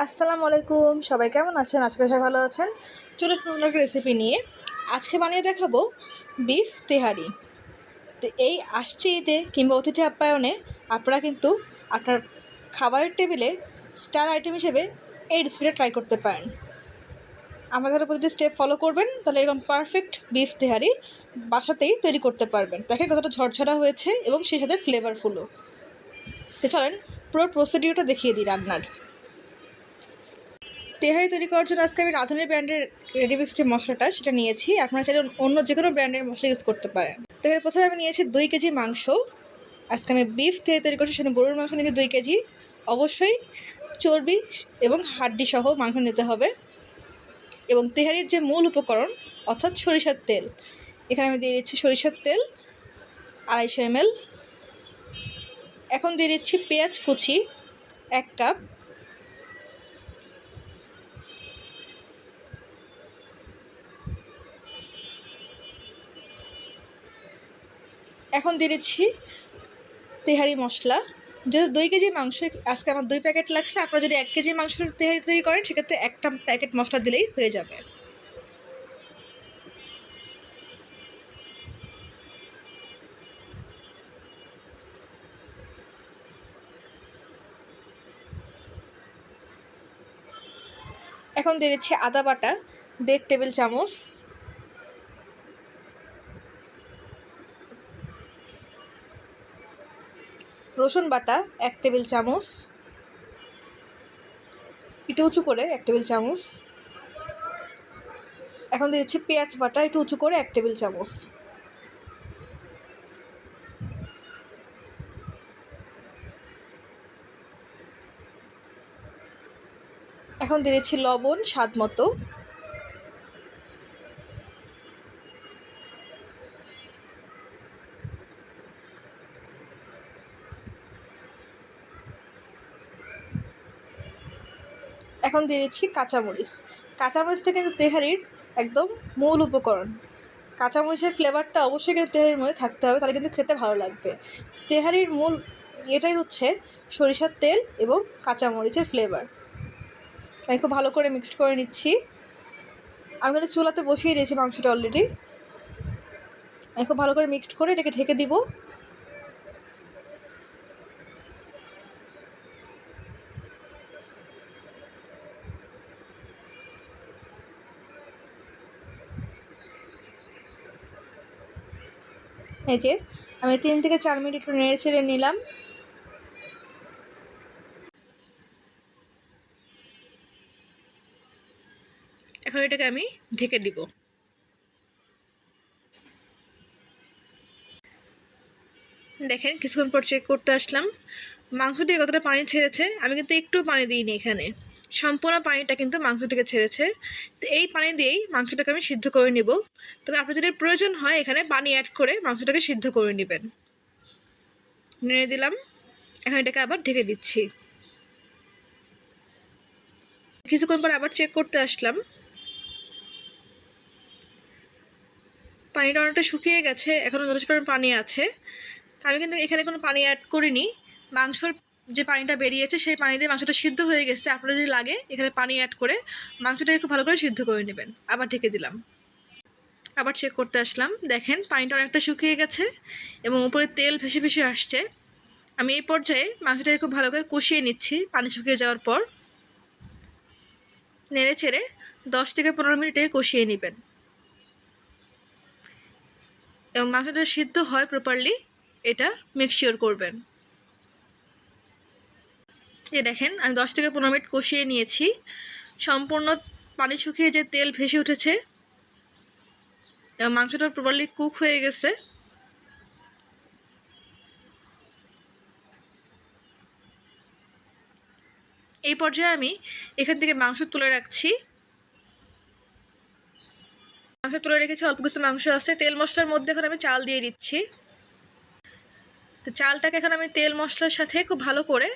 আসসালামু আলাইকুম, সবাই কেমন আছেন? আজকে সবাই ভালো আছেন। চলো নতুন একটা রেসিপি নিয়ে আজকে বানিয়ে দেখাবো বিফ তেহারি। তো এই আসছে ঈদে কিংবা অতিথি আপ্যায়নে আপনারা কিন্তু আপনার খাবারের টেবিলে স্টার আইটেম হিসেবে এই রেসিপিটা ট্রাই করতে পারেন। আমাদের প্রতিটি স্টেপ ফলো করবেন, তাহলে এরকম পারফেক্ট বিফ তেহারি বাসাতেই তৈরি করতে পারবেন। দেখেন কতটা ঝরঝরা হয়েছে এবং সেই সাথে ফ্লেভারফুলও। তো চলেন পুরো প্রসিডিওরটা দেখিয়ে দিই রান্নার। তেহারি তৈরি করার জন্য আজকে আমি রাঁধুনি ব্র্যান্ডের রেডিমিক্স যে মশলাটা সেটা নিয়েছি। আপনারা চাইলে অন্য যে কোনো ব্র্যান্ডের মশলা ইউজ করতে পারেন। তো এর প্রথমে আমি নিয়েছি 2 কেজি মাংস। আজকে আমি বিফ তেহারি তৈরি করছি, সেখানে গরুর মাংস নিয়েছি 2 কেজি। অবশ্যই চর্বি এবং হাড্ডি সহ মাংস নিতে হবে। এবং তেহারির যে মূল উপকরণ অর্থাৎ সরিষার তেল, এখানে আমি দিয়ে দিচ্ছি সরিষার তেল 250 ml। এখন দিয়ে দিচ্ছি পেঁয়াজ কুচি 1 কাপ। এখন দিয়ে দিচ্ছি তেহারি মশলা। যেহেতু 2 কেজি মাংস আজকে আমার 2 প্যাকেট লাগছে, আপনারা যদি 1 কেজি মাংসের তেহারি তৈরি করেন সেক্ষেত্রে 1টা প্যাকেট মশলা দিলেই হয়ে যাবে। এখন দিয়ে দিচ্ছি আদা বাটা 1.5 টেবিল চামচ, রসুন বাটা 1 টেবিল চামচ, একটু উঁচু করে 1 টেবিল চামচ। এখন দিয়ে দিচ্ছি পেঁয়াজ বাটা একটু উঁচু করে 1 টেবিল চামচ। এখন দিয়ে দিচ্ছি লবণ স্বাদ মতো। এখন দিয়ে দিচ্ছি কাঁচামরিচ। কাঁচামরিচটা কিন্তু তেহারির একদম মূল উপকরণ। কাঁচামরিচের ফ্লেভারটা অবশ্যই কিন্তু তেহারির মধ্যে থাকতে হবে, তাহলে কিন্তু খেতে ভালো লাগবে। তেহারির মূল এটাই হচ্ছে সরিষার তেল এবং কাঁচামরিচের ফ্লেভার। আমি খুব ভালো করে মিক্সড করে নিচ্ছি। আমি কিন্তু চুলাতে বসিয়ে দিয়েছি মাংসটা অলরেডি। আমি খুব ভালো করে মিক্সড করে এটাকে ঢেকে দিব। এই যে আমি 3 থেকে 4 মিনিট একটু নেড়ে চেড়ে নিলাম। এখন এটাকে আমি ঢেকে দিব। দেখেন কিছুক্ষণ পর চেক করতে আসলাম, মাংস দিয়ে কতটা পানি ছেড়েছে। আমি কিন্তু একটু পানি দিইনি, এখানে সম্পূর্ণ পানিটা কিন্তু মাংস থেকে ছেড়েছে। তো এই পানি দিয়েই মাংসটাকে আমি সিদ্ধ করে নেব। তবে আপনার যদি প্রয়োজন হয় এখানে পানি অ্যাড করে মাংসটাকে সিদ্ধ করে নেবেন। নেড়ে দিলাম। এখন এটাকে আবার ঢেকে দিচ্ছি। কিছুক্ষণ পর আবার চেক করতে আসলাম, পানিটা অনেকটা শুকিয়ে গেছে, এখনও যথেষ্ট পরিমাণ পানি আছে। আমি কিন্তু এখানে কোনো পানি অ্যাড করিনি। মাংসর যে পানিটা বেরিয়েছে সেই পানি দিয়ে মাংসটা সিদ্ধ হয়ে গেছে। আপনারা যদি লাগে এখানে পানি অ্যাড করে মাংসটাকে খুব ভালো করে সিদ্ধ করে নেবেন। আবার ঢেকে দিলাম। আবার চেক করতে আসলাম, দেখেন পানিটা অনেকটা শুকিয়ে গেছে এবং উপরে তেল ভেসে ভেসে আসছে। আমি এই পর্যায়ে মাংসটাকে খুব ভালো করে কষিয়ে নিচ্ছি। পানি শুকিয়ে যাওয়ার পর নেড়ে চেড়ে 10 থেকে 15 মিনিটে কষিয়ে নেবেন এবং মাংসটা সিদ্ধ হয় প্রপারলি এটা মেক শিওর করবেন। এই দেখেন আমি 10 থেকে 15 মিনিট কষিয়ে নিয়েছি। সম্পূর্ণ পানি শুকিয়ে যে তেল ভেসে উঠেছে এবং মাংসটা প্রপারলি কুক হয়ে গেছে। এই পর্যায়ে আমি এখান থেকে মাংস তুলে রাখছি। মাংস তুলে রেখেছি, অল্প কিছু মাংস আছে। তেল মশলার মধ্যে এখন আমি চাল দিয়ে দিচ্ছি। তো চালটাকে এখন আমি তেল মশলার সাথে খুব ভালো করে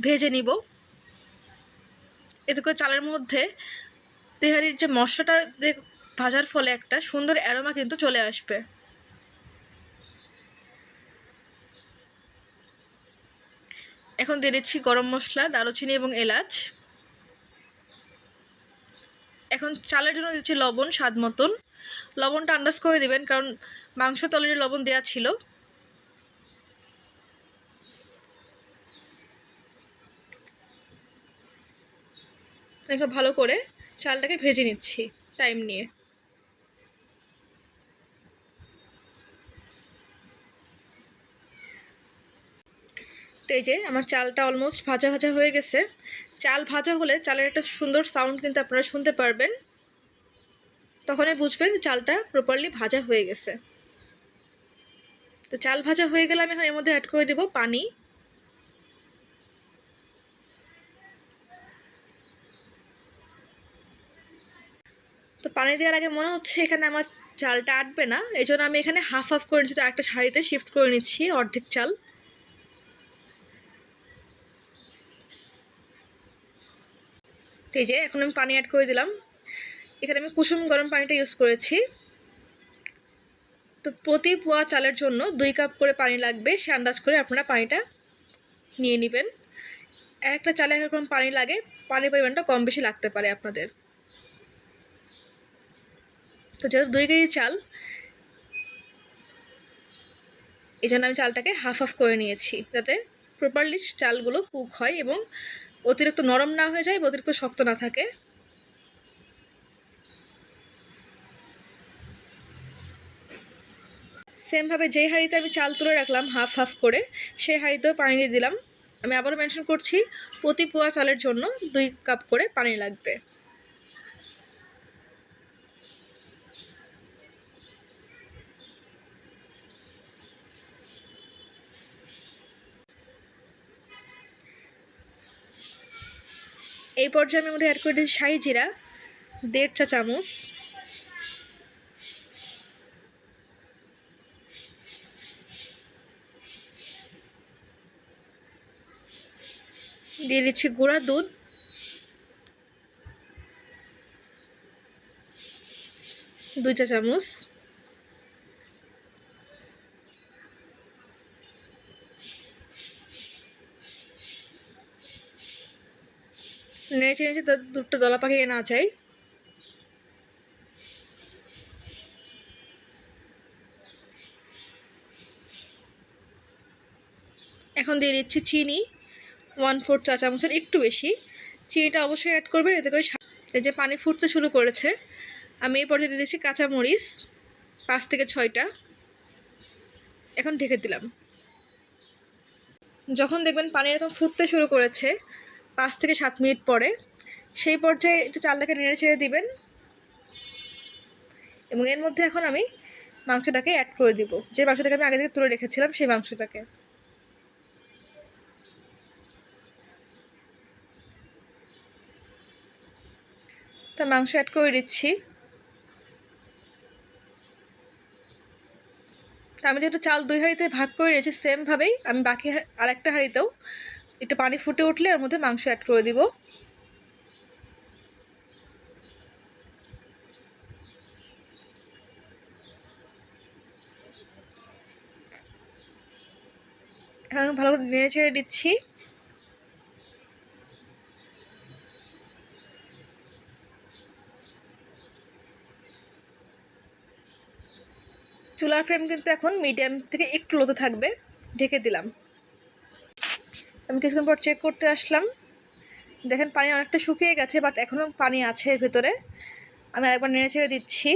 ভেজে নিব। এতে করে চালের মধ্যে তেহারির যে মশলাটা ভাজার ফলে একটা সুন্দর অ্যারোমা কিন্তু চলে আসবে। এখন দিয়ে দিচ্ছি গরম মশলা, দারুচিনি এবং এলাচ। এখন চালের জন্য দিচ্ছি লবণ স্বাদ মতন। লবণটা আন্দাজ করে দেবেন, কারণ মাংস তলের লবণ দেওয়া ছিল। দেখো ভালো করে চালটাকে ভেজে নিচ্ছি টাইম নিয়ে। তো এই যে আমার চালটা অলমোস্ট ভাজা ভাজা হয়ে গেছে। চাল ভাজা হলে চালের একটা সুন্দর সাউন্ড কিন্তু আপনারা শুনতে পারবেন, তখনই বুঝবেন যে চালটা প্রপারলি ভাজা হয়ে গেছে। তো চাল ভাজা হয়ে গেলে আমি এখন এর মধ্যে অ্যাড করে দেব পানি। তো পানি দেওয়ার আগে মনে হচ্ছে এখানে আমার চালটা আটবে না, এই জন্য আমি এখানে হাফ হাফ করে নিচ্ছি, আরেকটা শাড়িতে শিফট করে নিচ্ছি অর্ধেক চাল। এই যে এখন আমি পানি অ্যাড করে দিলাম। এখানে আমি কুসুম গরম পানিটা ইউজ করেছি। তো প্রতি পোয়া চালের জন্য 2 কাপ করে পানি লাগবে, সে আন্দাজ করে আপনারা পানিটা নিয়ে নেবেন। একটা চালে এরকম পানি লাগে, পানির পরিমাণটা কম বেশি লাগতে পারে আপনাদের। তো যেহেতু 2 কেজি চাল, এই জন্য আমি চালটাকে হাফ হাফ করে নিয়েছি, যাতে প্রপারলি চালগুলো কুক হয় এবং অতিরিক্ত নরম না হয়ে যায়, অতিরিক্ত শক্ত না থাকে। সেমভাবে যেই হাঁড়িতে আমি চাল তুলে রাখলাম হাফ হাফ করে, সেই হাঁড়িতেও পানি দিয়ে দিলাম। আমি আবারও মেনশন করছি, প্রতি পোয়া চালের জন্য 2 কাপ করে পানি লাগবে। এই পর্যায়ে আমি মধ্যে অ্যাড করে দিয়েছি শাহি জিরা 1.5 চা চামচ, দিয়ে দিচ্ছি গুঁড়া দুধ 2 চা চামচ, নেড়ে চেড়ে দুধটা দলা পাকিয়ে না যায়। এখন দিয়ে দিচ্ছি চিনি 1/4 চা চামচের একটু বেশি। চিনিটা অবশ্যই অ্যাড করবেন, এতে করে এই যে পানি ফুটতে শুরু করেছে। আমি এই পর্যায়ে দিয়ে দিচ্ছি কাঁচামরিচ 5 থেকে 6টা। এখন ঢেকে দিলাম। যখন দেখবেন পানি এরকম ফুটতে শুরু করেছে 5 থেকে 7 মিনিট পরে, সেই পর্যায়ে একটু চালটাকে নেড়ে ছেড়ে দিবেন এবং এর মধ্যে এখন আমি মাংসটাকে অ্যাড করে দিব, যে মাংসটাকে আমি আগে থেকে তুলে রেখেছিলাম সেই মাংসটাকে। তা মাংস অ্যাড করে দিচ্ছি। তা আমি যেহেতু চাল 2 হাঁড়িতে ভাগ করে নিয়েছি, সেমভাবেই আমি বাকি আরেকটা হাঁড়িতেও একটু পানি ফুটে উঠলে এর মধ্যে মাংস অ্যাড করে দিব। এখন ভালো করে নেড়ে ছেড়ে দিচ্ছি। চুলার ফ্লেম কিন্তু এখন মিডিয়াম থেকে একটু লোতে থাকবে। ঢেকে দিলাম। আমি কিছুক্ষণ পর চেক করতে আসলাম, দেখেন পানি অনেকটা শুকিয়ে গেছে, বাট এখনও পানি আছে এর ভেতরে। আমি আরেকবার নেড়ে ছেড়ে দিচ্ছি।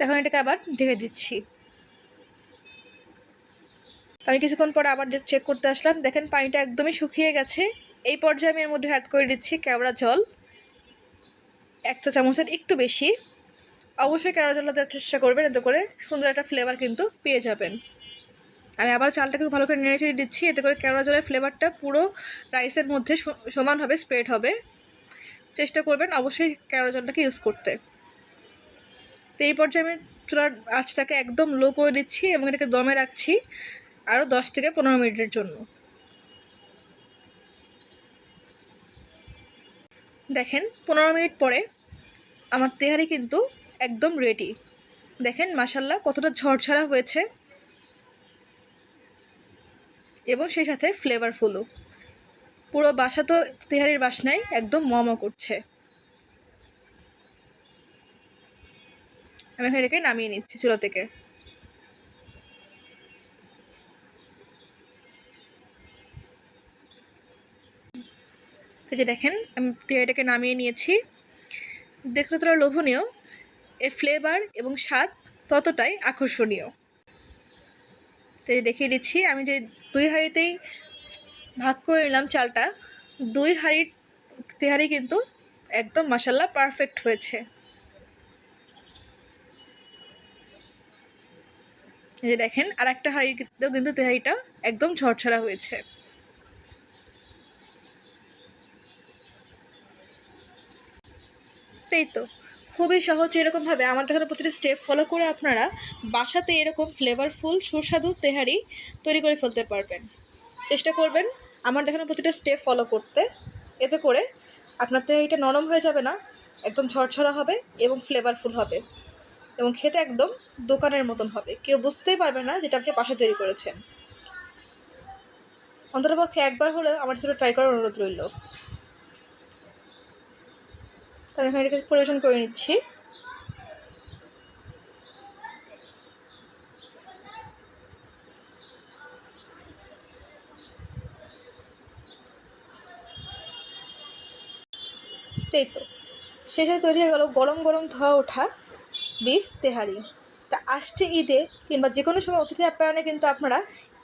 এখন এটাকে আবার ঢেকে দিচ্ছি। আমি কিছুক্ষণ পর আবার চেক করতে আসলাম, দেখেন পানিটা একদমই শুকিয়ে গেছে। এই পর্যায়ে আমি এর মধ্যে অ্যাড করে দিচ্ছি কেওড়া জল 1 চা চামচের একটু বেশি। অবশ্যই কেওড়া জলটা দেওয়ার চেষ্টা করবেন, এতে করে সুন্দর একটা ফ্লেভার কিন্তু পেয়ে যাবেন। আমি আবার চালটাকে ভালো করে নেড়ে চেড়ে দিচ্ছি, এতে করে কেওড়া জলের ফ্লেভারটা পুরো রাইসের মধ্যে সমানভাবে স্প্রেড হবে। চেষ্টা করবেন অবশ্যই কেওড়া জলটাকে ইউজ করতে। তো এই পর্যায়ে আমি চুলার আঁচটাকে একদম লো করে দিচ্ছি এবং এটাকে দমে রাখছি আরও 10 থেকে 15 মিনিটের জন্য। দেখেন 15 মিনিট পরে আমার তেহারি কিন্তু একদম রেডি। দেখেন মাশাল্লাহ কতটা ঝরঝরা হয়েছে এবং সেই সাথে ফ্লেভারফুলও। পুরো বাসা তো তেহারির বাসনায় একদম মম করছে। আমি এখন এটাকে নামিয়ে নিচ্ছি চুলা থেকে। তো যে দেখেন আমি তেহারিটাকে নামিয়ে নিয়েছি। দেখতে ততটা লোভনীয়, এর ফ্লেভার এবং স্বাদ ততটাই আকর্ষণীয়। তো দেখিয়ে দিচ্ছি, আমি যে 2 হাঁড়িতেই ভাগ করে নিলাম চালটা, 2 হাঁড়ির তেহারি কিন্তু একদম মাশাল্লাহ পারফেক্ট হয়েছে। এই যে দেখেন আর একটা হাঁড়িতেও কিন্তু তেহারিটা একদম ঝরঝরা হয়েছে। তাই তো খুবই সহজ। এরকমভাবে আমার দেখানো প্রতিটি স্টেপ ফলো করে আপনারা বাসাতে এরকম ফ্লেভারফুল সুস্বাদু তেহারি তৈরি করে ফেলতে পারবেন। চেষ্টা করবেন আমার দেখানো প্রতিটা স্টেপ ফলো করতে, এতে করে আপনার তেহারিটা নরম হয়ে যাবে না, একদম ঝরঝরা হবে এবং ফ্লেভারফুল হবে এবং খেতে একদম দোকানের মতন হবে। কেউ বুঝতেই পারবে না যেটা আপনি বাসায় তৈরি করেছেন। অন্ততপক্ষে একবার হলেও আমার সাথে ট্রাই করার অনুরোধ রইল। তাহলে এখানে এটাকে পরিবেশন করে নিচ্ছি। এই তো শেষে তৈরি হয়ে গেল গরম গরম ধোয়া ওঠা বিফ তেহারি। তা আসছে ঈদে কিংবা যে কোনো সময় অতিথি আপ্যায়নে কিন্তু আপনারা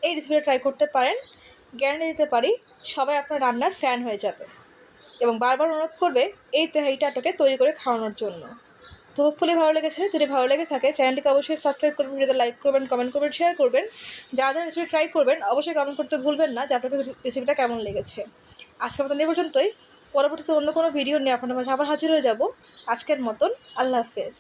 এই রেসিপিটা ট্রাই করতে পারেন। গ্যারান্টি দিতে পারি সবাই আপনার রান্নার ফ্যান হয়ে যাবে এবং বারবার অনুরোধ করবে এই তেহারিটা আপনাকে তৈরি করে খাওয়ানোর জন্য। তো হোপফুলি ভালো লেগেছে। যদি ভালো লেগে থাকে চ্যানেলটিকে অবশ্যই সাবস্ক্রাইব করবেন, ভিডিওতে লাইক করবেন, কমেন্ট করবেন, শেয়ার করবেন। যা যা রেসিপি ট্রাই করবেন অবশ্যই কমেন্ট করতে ভুলবেন না যে আপনাদের রেসিপিটা কেমন লেগেছে। আজকের মতন এই পর্যন্তই। পরবর্তীতে অন্য কোনো ভিডিও নিয়ে আপনাদের মাঝে আবার হাজির হয়ে যাব। আজকের মতন আল্লাহ হাফেজ।